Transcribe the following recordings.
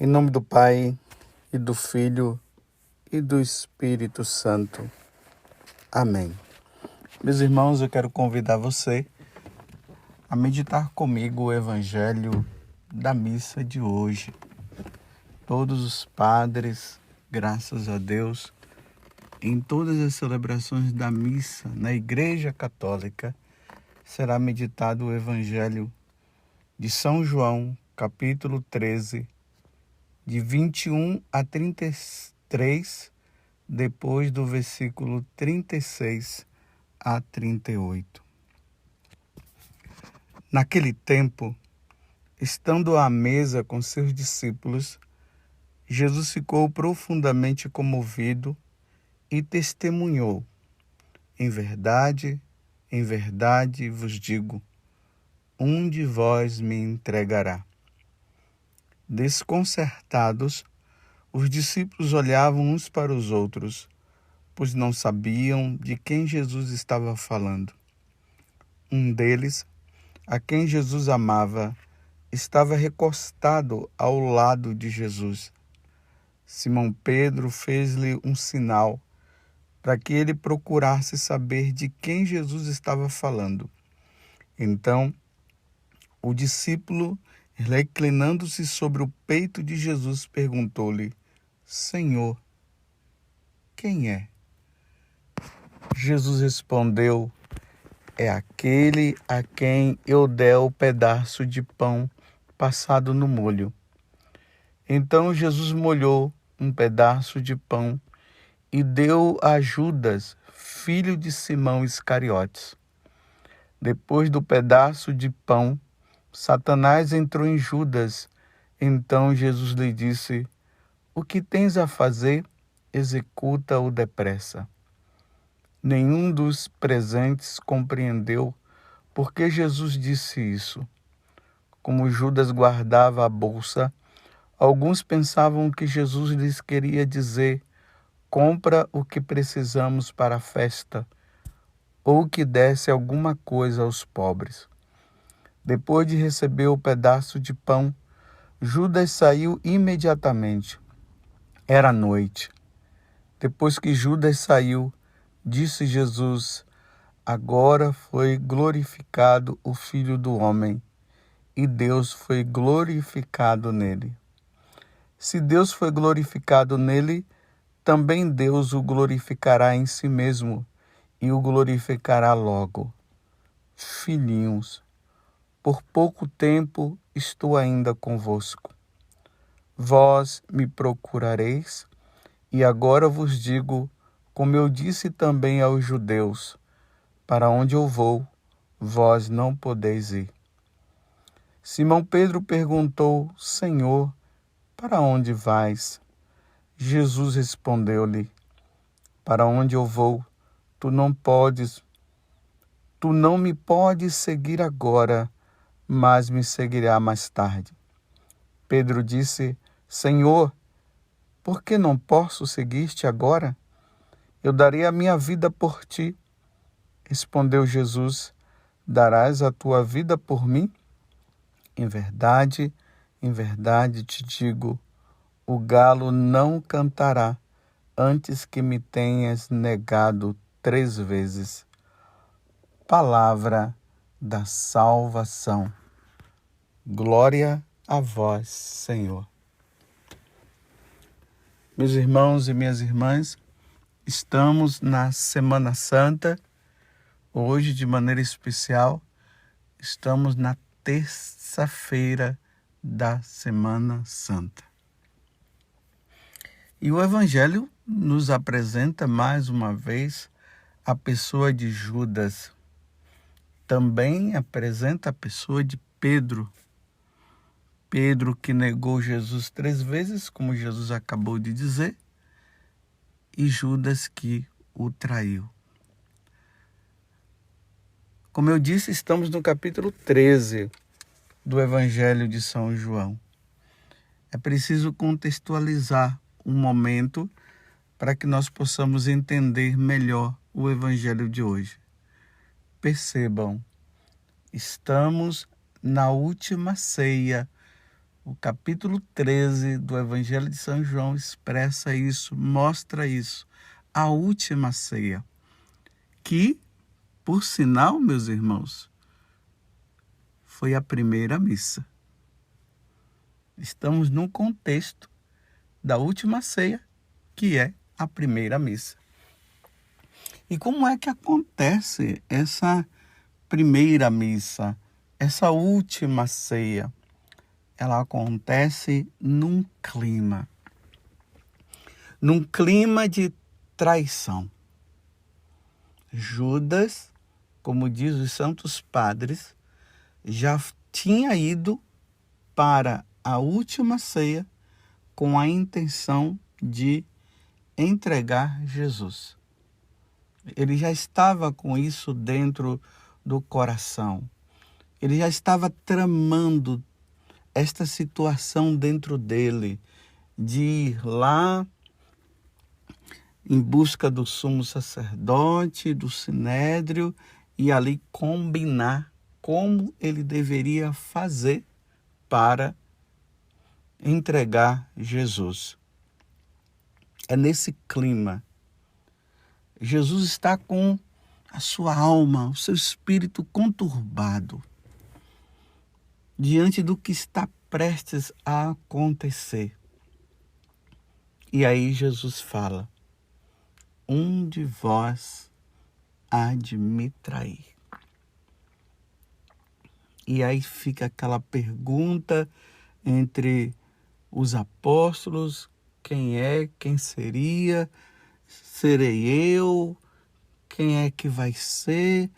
Em nome do Pai, e do Filho, e do Espírito Santo. Amém. Meus irmãos, eu quero convidar você a meditar comigo o Evangelho da missa de hoje. Todos os padres, graças a Deus, em todas as celebrações da missa na Igreja Católica, será meditado o Evangelho de São João, capítulo 13, de 21 a 33, depois do versículo 36 a 38. Naquele tempo, estando à mesa com seus discípulos, Jesus ficou profundamente comovido e testemunhou: em verdade vos digo, um de vós me entregará. Desconcertados, os discípulos olhavam uns para os outros, pois não sabiam de quem Jesus estava falando. Um deles, a quem Jesus amava, estava recostado ao lado de Jesus. Simão Pedro fez-lhe um sinal para que ele procurasse saber de quem Jesus estava falando. Então, o discípulo, reclinando-se sobre o peito de Jesus, perguntou-lhe: Senhor, quem é? Jesus respondeu: é aquele a quem eu der o pedaço de pão passado no molho. Então Jesus molhou um pedaço de pão e deu a Judas, filho de Simão Iscariotes. Depois do pedaço de pão, Satanás entrou em Judas. Então Jesus lhe disse: o que tens a fazer, executa-o depressa. Nenhum dos presentes compreendeu por que Jesus disse isso. Como Judas guardava a bolsa, alguns pensavam que Jesus lhes queria dizer: compra o que precisamos para a festa, ou que desse alguma coisa aos pobres. Depois de receber o pedaço de pão, Judas saiu imediatamente. Era noite. Depois que Judas saiu, disse Jesus: agora foi glorificado o Filho do Homem, e Deus foi glorificado nele. Se Deus foi glorificado nele, também Deus o glorificará em si mesmo, e o glorificará logo. Filhinhos, por pouco tempo estou ainda convosco. Vós me procurareis, e agora vos digo, como eu disse também aos judeus: para onde eu vou, vós não podeis ir. Simão Pedro perguntou: Senhor, para onde vais? Jesus respondeu-lhe: para onde eu vou, tu não me podes seguir agora, mas me seguirá mais tarde. Pedro disse: Senhor, por que não posso seguir-te agora? Eu darei a minha vida por ti. Respondeu Jesus: darás a tua vida por mim? Em verdade te digo, o galo não cantará antes que me tenhas negado 3 vezes. Palavra da salvação. Glória a vós, Senhor. Meus irmãos e minhas irmãs, estamos na Semana Santa. Hoje, de maneira especial, estamos na terça-feira da Semana Santa. E o Evangelho nos apresenta mais uma vez a pessoa de Judas. Também apresenta a pessoa de Pedro. Pedro que negou Jesus 3 vezes, como Jesus acabou de dizer, e Judas que o traiu. Como eu disse, estamos no capítulo 13 do Evangelho de São João. É preciso contextualizar um momento para que nós possamos entender melhor o Evangelho de hoje. Percebam, estamos na última ceia O capítulo 13 do Evangelho de São João expressa isso, mostra isso. A última ceia, que, por sinal, meus irmãos, foi a primeira missa. Estamos num contexto da última ceia, que é a primeira missa. E como é que acontece essa primeira missa, essa última ceia? Ela acontece num clima de traição. Judas, como diz os santos padres, já tinha ido para a última ceia com a intenção de entregar Jesus. Ele já estava com isso dentro do coração. Ele já estava tramando esta situação dentro dele, de ir lá em busca do sumo sacerdote, do sinédrio, e ali combinar como ele deveria fazer para entregar Jesus. É nesse clima. Jesus está com a sua alma, o seu espírito conturbado diante do que está prestes a acontecer. E aí Jesus fala: um de vós há de me trair. E aí fica aquela pergunta entre os apóstolos: quem é, quem seria? Serei eu? Quem é que vai ser?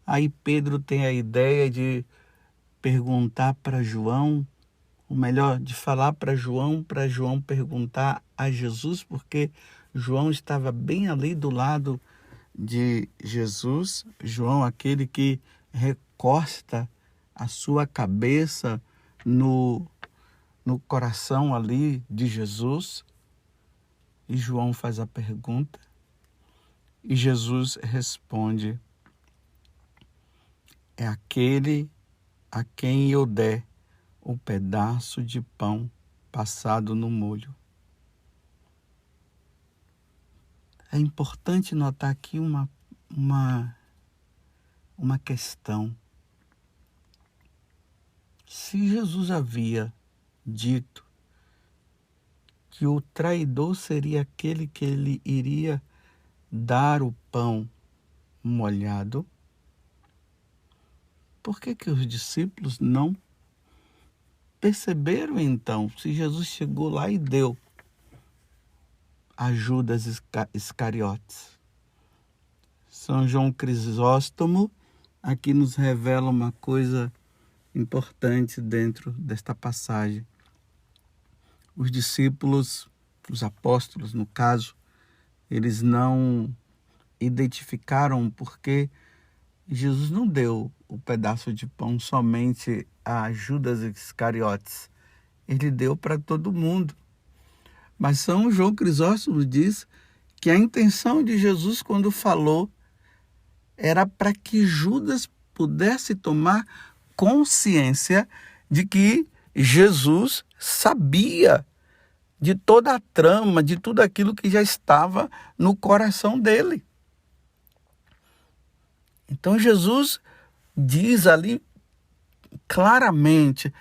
Aí Pedro tem a ideia de perguntar para João, ou melhor, de falar para João perguntar a Jesus, porque João estava bem ali do lado de Jesus. João, aquele que recosta a sua cabeça no coração ali de Jesus. E João faz a pergunta e Jesus responde: é aquele a quem eu der o pedaço de pão passado no molho. É importante notar aqui uma questão. Se Jesus havia dito que o traidor seria aquele que ele iria dar o pão molhado, por que os discípulos não perceberam então? Se Jesus chegou lá e deu a Judas Iscariotes. São João Crisóstomo aqui nos revela uma coisa importante dentro desta passagem. Os discípulos, os apóstolos no caso, eles não identificaram porque Jesus não deu o pedaço de pão somente a Judas Iscariotes. Ele deu para todo mundo. Mas São João Crisóstomo diz que a intenção de Jesus quando falou era para que Judas pudesse tomar consciência de que Jesus sabia de toda a trama, de tudo aquilo que já estava no coração dele. Então Jesus diz ali claramente: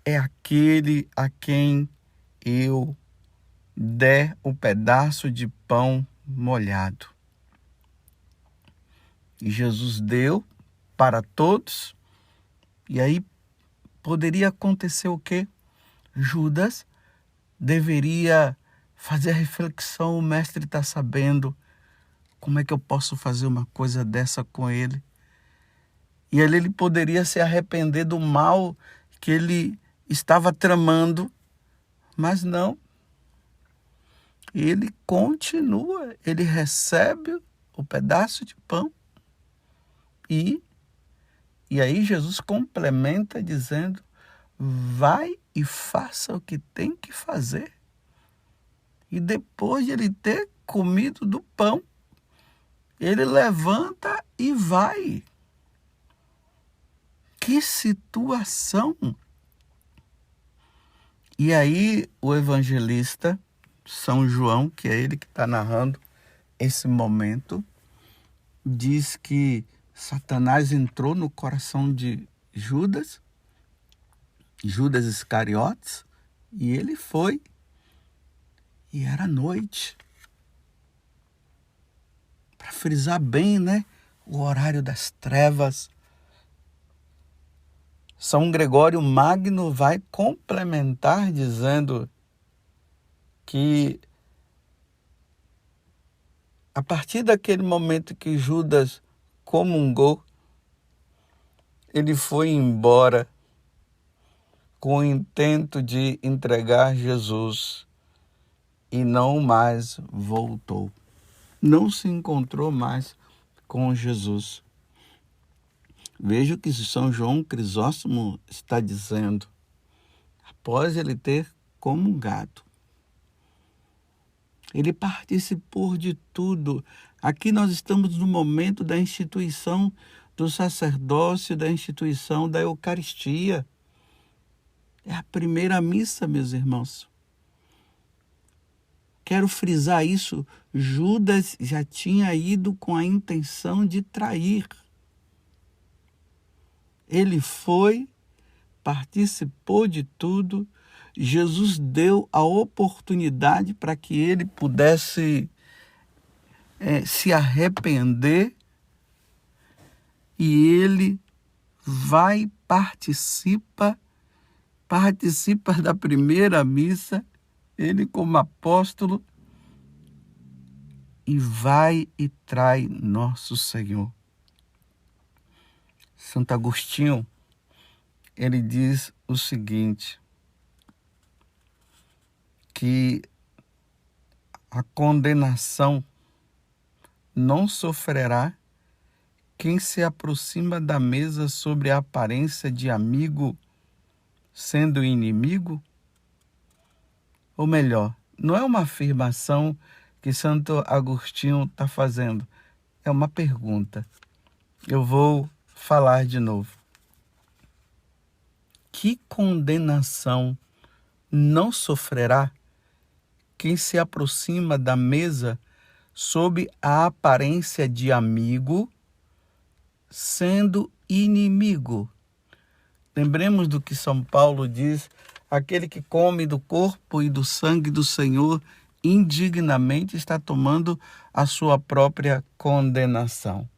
é aquele a quem eu der o pedaço de pão molhado. E Jesus deu para todos. E aí poderia acontecer o quê? Judas deveria fazer a reflexão: o mestre está sabendo, como é que eu posso fazer uma coisa dessa com ele? E ele poderia se arrepender do mal que ele estava tramando, mas não. Ele continua, ele recebe o pedaço de pão e aí Jesus complementa dizendo: vai e faça o que tem que fazer. E depois de ele ter comido do pão, ele levanta e vai. Que situação! E aí o evangelista São João, que é ele que está narrando esse momento, diz que Satanás entrou no coração de Judas Iscariotes, e ele foi. E era noite. Para frisar bem, né? O horário das trevas. São Gregório Magno vai complementar dizendo que a partir daquele momento que Judas comungou, ele foi embora com o intento de entregar Jesus e não mais voltou. Não se encontrou mais com Jesus. Veja o que São João Crisóstomo está dizendo, após ele ter comungado. Ele participou de tudo. Aqui nós estamos no momento da instituição do sacerdócio, da instituição da Eucaristia. É a primeira missa, meus irmãos. Quero frisar isso. Judas já tinha ido com a intenção de trair. Ele foi, participou de tudo. Jesus deu a oportunidade para que ele pudesse se arrepender. E ele vai, participa da primeira missa, ele como apóstolo, e vai e trai nosso Senhor. Santo Agostinho, ele diz o seguinte, que a condenação não sofrerá quem se aproxima da mesa sobre a aparência de amigo, sendo inimigo? Ou melhor, não é uma afirmação que Santo Agostinho está fazendo, é uma pergunta. Eu vou falar de novo. Que condenação não sofrerá quem se aproxima da mesa sob a aparência de amigo, sendo inimigo? Lembremos do que São Paulo diz: aquele que come do corpo e do sangue do Senhor indignamente está tomando a sua própria condenação.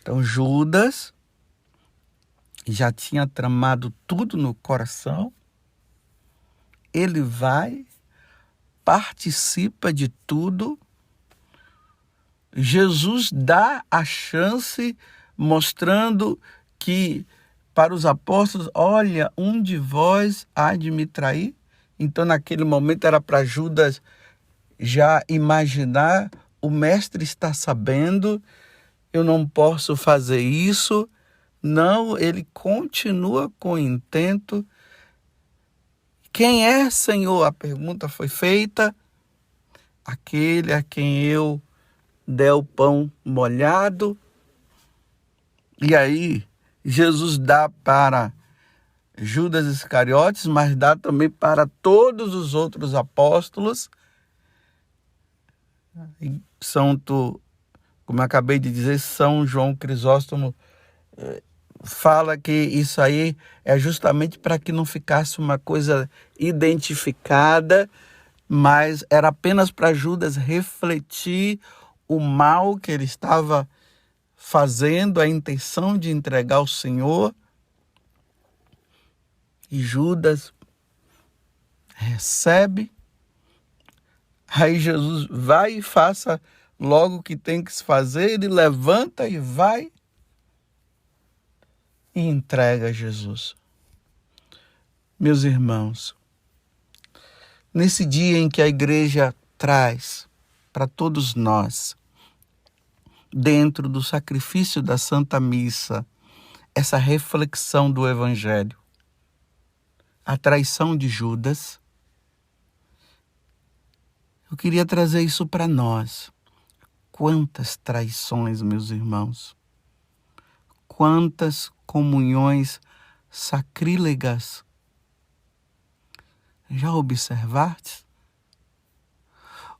Então Judas já tinha tramado tudo no coração, ele vai, participa de tudo. Jesus dá a chance, mostrando que para os apóstolos, olha, um de vós há de me trair. Então naquele momento era para Judas já imaginar, o mestre está sabendo, eu não posso fazer isso. Não, ele continua com o intento. Quem é, Senhor? A pergunta foi feita. Aquele a quem eu der o pão molhado. E aí, Jesus dá para Judas Iscariotes, mas dá também para todos os outros apóstolos. E Santo, como eu acabei de dizer, São João Crisóstomo fala que isso aí é justamente para que não ficasse uma coisa identificada, mas era apenas para Judas refletir o mal que ele estava fazendo, a intenção de entregar ao Senhor. E Judas recebe. Aí Jesus vai e faça logo o que tem que se fazer. Ele levanta e vai e entrega a Jesus. Meus irmãos, nesse dia em que a igreja traz para todos nós, dentro do sacrifício da Santa Missa, essa reflexão do Evangelho, a traição de Judas, eu queria trazer isso para nós. Quantas traições, meus irmãos, quantas comunhões sacrílegas Já observaste?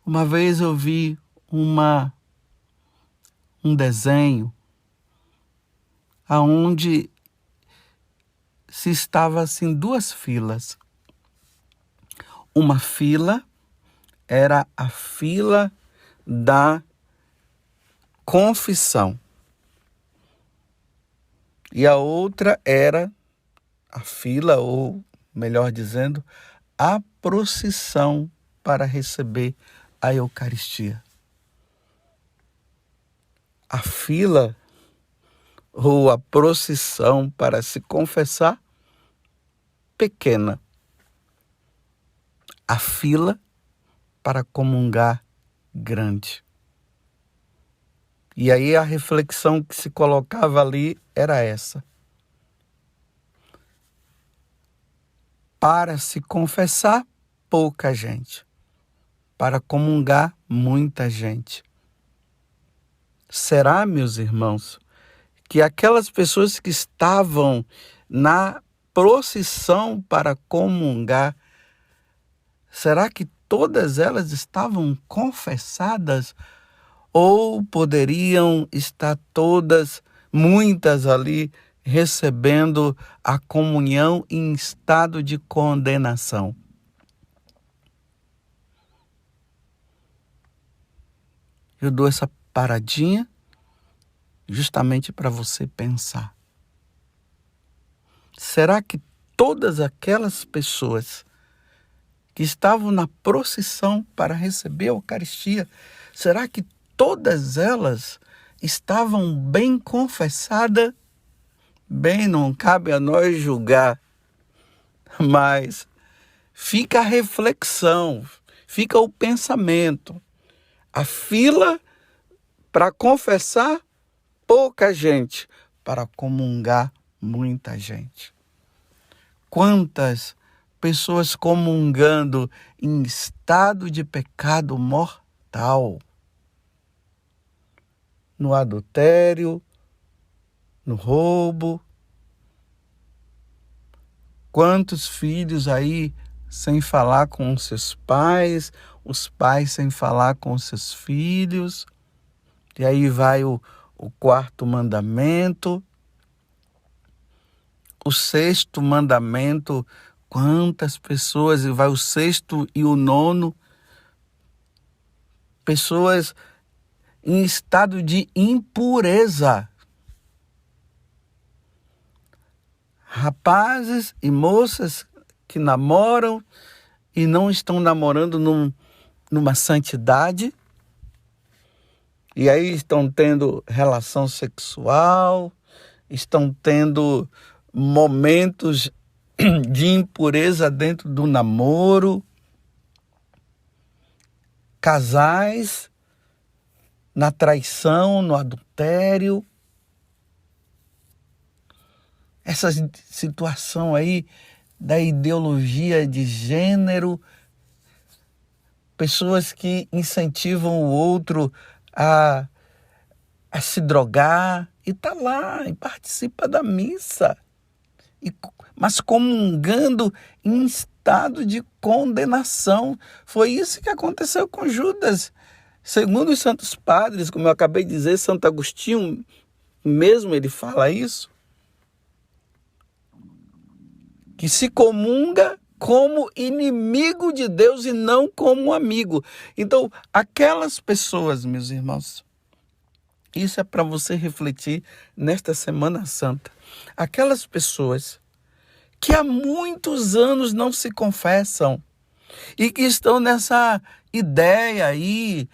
Uma vez eu vi um desenho aonde se estava assim duas filas. Uma fila era a fila da confissão e a outra era a fila, ou melhor dizendo, a procissão para receber a Eucaristia. A fila ou a procissão para se confessar, pequena. A fila para comungar, grande. E aí a reflexão que se colocava ali era essa. Para se confessar, pouca gente. Para comungar, muita gente. Será, meus irmãos, que aquelas pessoas que estavam na procissão para comungar, será que todas elas estavam confessadas? Ou poderiam estar todas, muitas ali, recebendo a comunhão em estado de condenação? Eu dou essa paradinha justamente para você pensar. Será que todas aquelas pessoas que estavam na procissão para receber a Eucaristia, será que todas elas estavam bem confessadas? Bem, não cabe a nós julgar, mas fica a reflexão, fica o pensamento. A fila para confessar, pouca gente, para comungar, muita gente. Quantas pessoas comungando em estado de pecado mortal? No adultério, no roubo. Quantos filhos aí sem falar com os seus pais, os pais sem falar com os seus filhos. E aí vai o quarto mandamento. O sexto mandamento, quantas pessoas, e vai o sexto e o nono, pessoas em estado de impureza. Rapazes e moças que namoram e não estão namorando numa santidade, e aí estão tendo relação sexual, estão tendo momentos de impureza dentro do namoro, casais na traição, no adultério. Essa situação aí da ideologia de gênero, pessoas que incentivam o outro a se drogar, e está lá, e participa da missa, mas comungando em estado de condenação. Foi isso que aconteceu com Judas. Segundo os santos padres, como eu acabei de dizer, Santo Agostinho mesmo, ele fala isso, que se comunga como inimigo de Deus e não como amigo. Então, aquelas pessoas, meus irmãos, isso é para você refletir nesta Semana Santa. Aquelas pessoas que há muitos anos não se confessam e que estão nessa ideia aí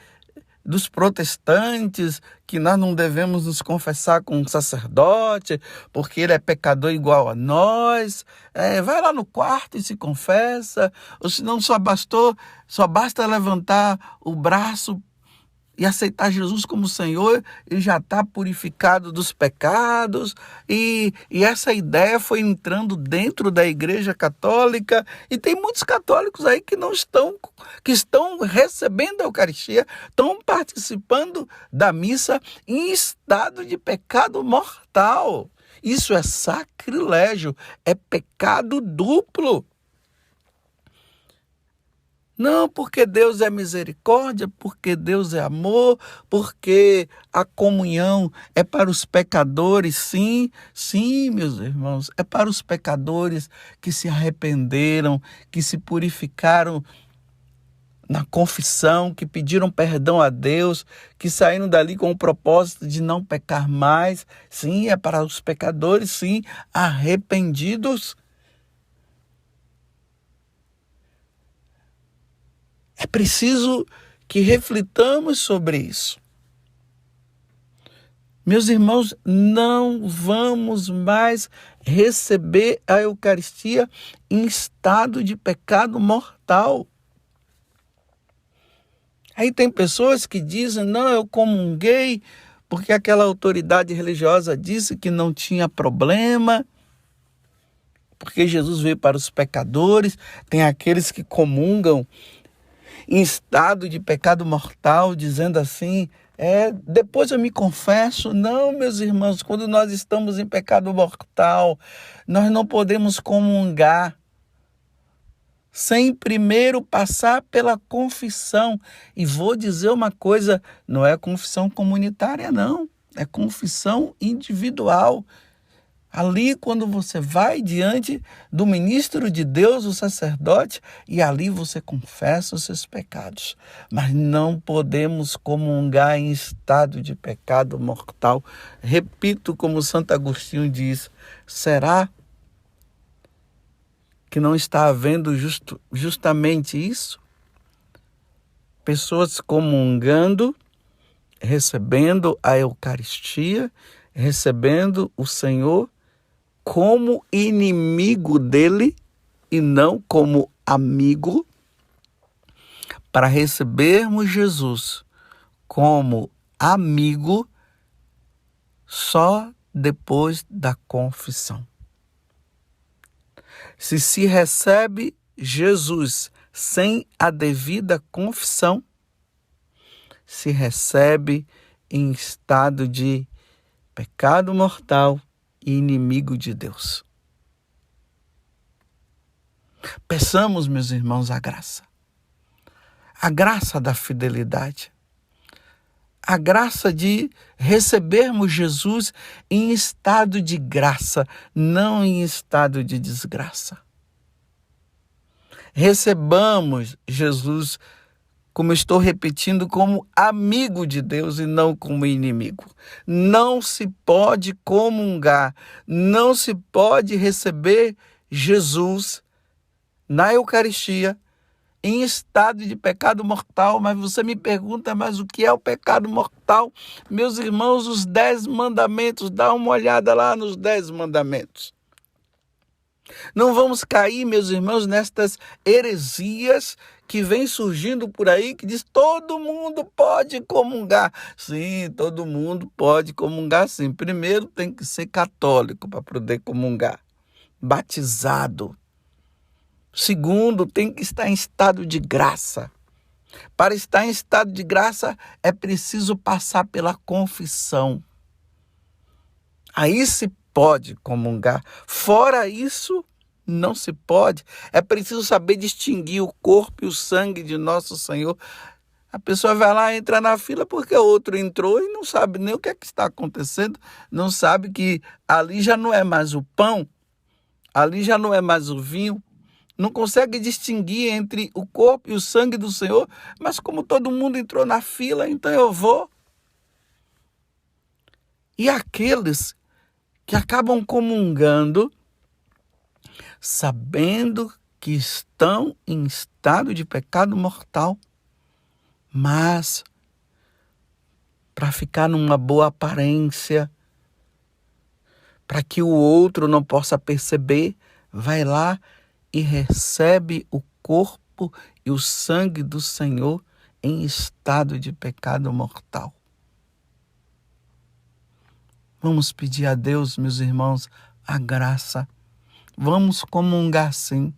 dos protestantes, que nós não devemos nos confessar com um sacerdote, porque ele é pecador igual a nós. Vai lá no quarto e se confessa, ou senão só basta levantar o braço e aceitar Jesus como Senhor, e já está purificado dos pecados. E essa ideia foi entrando dentro da Igreja Católica, e tem muitos católicos aí que estão recebendo a Eucaristia, estão participando da missa em estado de pecado mortal. Isso é sacrilégio, é pecado duplo. Não, porque Deus é misericórdia, porque Deus é amor, porque a comunhão é para os pecadores. Sim, sim, meus irmãos, é para os pecadores que se arrependeram, que se purificaram na confissão, que pediram perdão a Deus, que saíram dali com o propósito de não pecar mais. Sim, é para os pecadores, sim, arrependidos. É preciso que reflitamos sobre isso. Meus irmãos, não vamos mais receber a Eucaristia em estado de pecado mortal. Aí tem pessoas que dizem, não, eu comunguei porque aquela autoridade religiosa disse que não tinha problema, porque Jesus veio para os pecadores. Tem aqueles que comungam em estado de pecado mortal, dizendo assim, depois eu me confesso. Não, meus irmãos, quando nós estamos em pecado mortal, nós não podemos comungar sem primeiro passar pela confissão. E vou dizer uma coisa, não é confissão comunitária, não. É confissão individual. Ali, quando você vai diante do ministro de Deus, o sacerdote, e ali você confessa os seus pecados. Mas não podemos comungar em estado de pecado mortal. Repito, como Santo Agostinho diz, será que não está havendo justamente isso? Pessoas comungando, recebendo a Eucaristia, recebendo o Senhor como inimigo dele e não como amigo, para recebermos Jesus como amigo só depois da confissão. Se recebe Jesus sem a devida confissão, se recebe em estado de pecado mortal e inimigo de Deus. Peçamos, meus irmãos, a graça da fidelidade, a graça de recebermos Jesus em estado de graça, não em estado de desgraça. Recebamos Jesus, como estou repetindo, como amigo de Deus e não como inimigo. Não se pode comungar, não se pode receber Jesus na Eucaristia em estado de pecado mortal. Mas você me pergunta, mas o que é o pecado mortal? Meus irmãos, os 10 mandamentos, dá uma olhada lá nos 10 mandamentos. Não vamos cair, meus irmãos, nestas heresias que vem surgindo por aí, que diz todo mundo pode comungar. Sim, todo mundo pode comungar, sim. Primeiro tem que ser católico para poder comungar, batizado. Segundo, tem que estar em estado de graça. Para estar em estado de graça, é preciso passar pela confissão. Aí se pode comungar. Fora isso, não se pode. É preciso saber distinguir o corpo e o sangue de nosso Senhor. A pessoa vai lá, entra na fila porque o outro entrou e não sabe nem o que é que está acontecendo. Não sabe que ali já não é mais o pão, ali já não é mais o vinho. Não consegue distinguir entre o corpo e o sangue do Senhor. Mas como todo mundo entrou na fila, então eu vou. E aqueles que acabam comungando, sabendo que estão em estado de pecado mortal, mas para ficar numa boa aparência, para que o outro não possa perceber, vai lá e recebe o corpo e o sangue do Senhor em estado de pecado mortal. Vamos pedir a Deus, meus irmãos, a graça. Vamos comungar sim,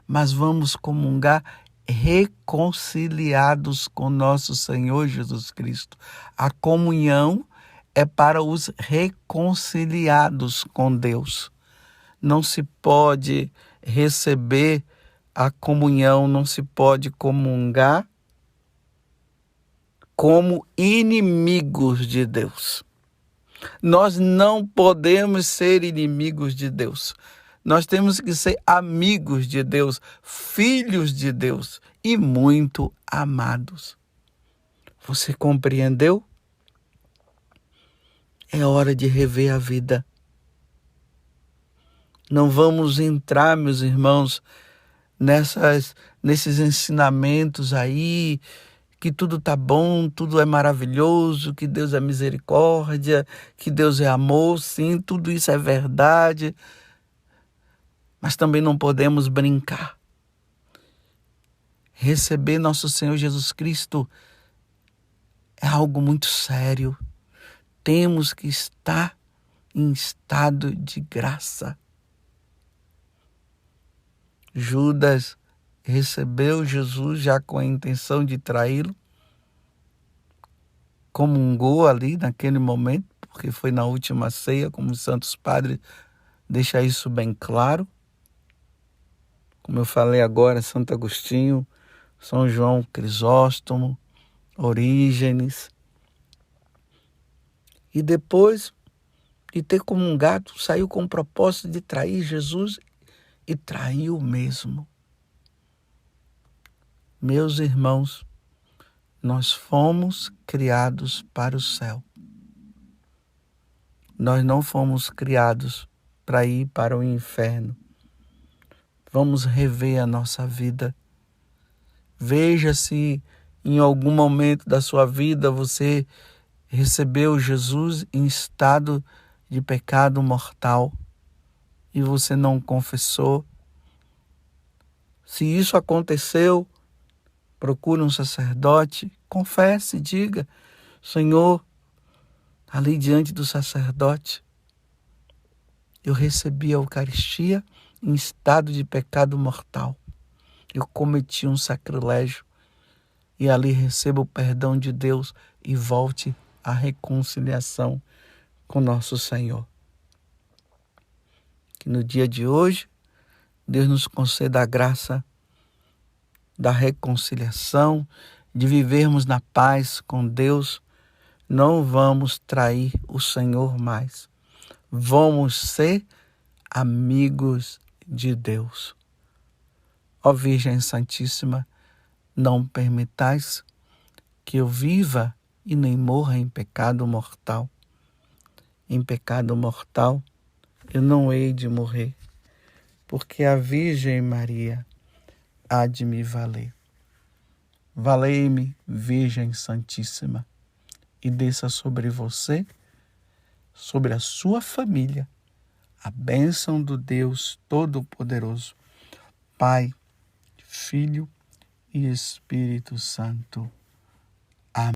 mas vamos comungar reconciliados com nosso Senhor Jesus Cristo. A comunhão é para os reconciliados com Deus. Não se pode receber a comunhão, não se pode comungar como inimigos de Deus. Nós não podemos ser inimigos de Deus. Nós temos que ser amigos de Deus, filhos de Deus e muito amados. Você compreendeu? É hora de rever a vida. Não vamos entrar, meus irmãos, nesses ensinamentos aí, que tudo tá bom, tudo é maravilhoso, que Deus é misericórdia, que Deus é amor. Sim, tudo isso é verdade. Mas também não podemos brincar. Receber nosso Senhor Jesus Cristo é algo muito sério. Temos que estar em estado de graça. Judas recebeu Jesus já com a intenção de traí-lo, comungou ali naquele momento, porque foi na última ceia, como os santos padres deixam isso bem claro. Como eu falei agora, Santo Agostinho, São João Crisóstomo, Orígenes. E depois de ter comungado, saiu com o propósito de trair Jesus e traiu mesmo. Meus irmãos, nós fomos criados para o céu. Nós não fomos criados para ir para o inferno. Vamos rever a nossa vida. Veja se em algum momento da sua vida você recebeu Jesus em estado de pecado mortal e você não confessou. Se isso aconteceu, procure um sacerdote, confesse, diga: Senhor, ali diante do sacerdote, eu recebi a Eucaristia em estado de pecado mortal. Eu cometi um sacrilégio e ali recebo o perdão de Deus e volte à reconciliação com nosso Senhor. Que no dia de hoje, Deus nos conceda a graça da reconciliação, de vivermos na paz com Deus. Não vamos trair o Senhor mais. Vamos ser amigos de Deus. Ó Virgem Santíssima, não permitais que eu viva e nem morra em pecado mortal. Em pecado mortal eu não hei de morrer, porque a Virgem Maria há de me valer. Valei-me, Virgem Santíssima, e desça sobre você, sobre a sua família, a bênção do Deus Todo-Poderoso, Pai, Filho e Espírito Santo.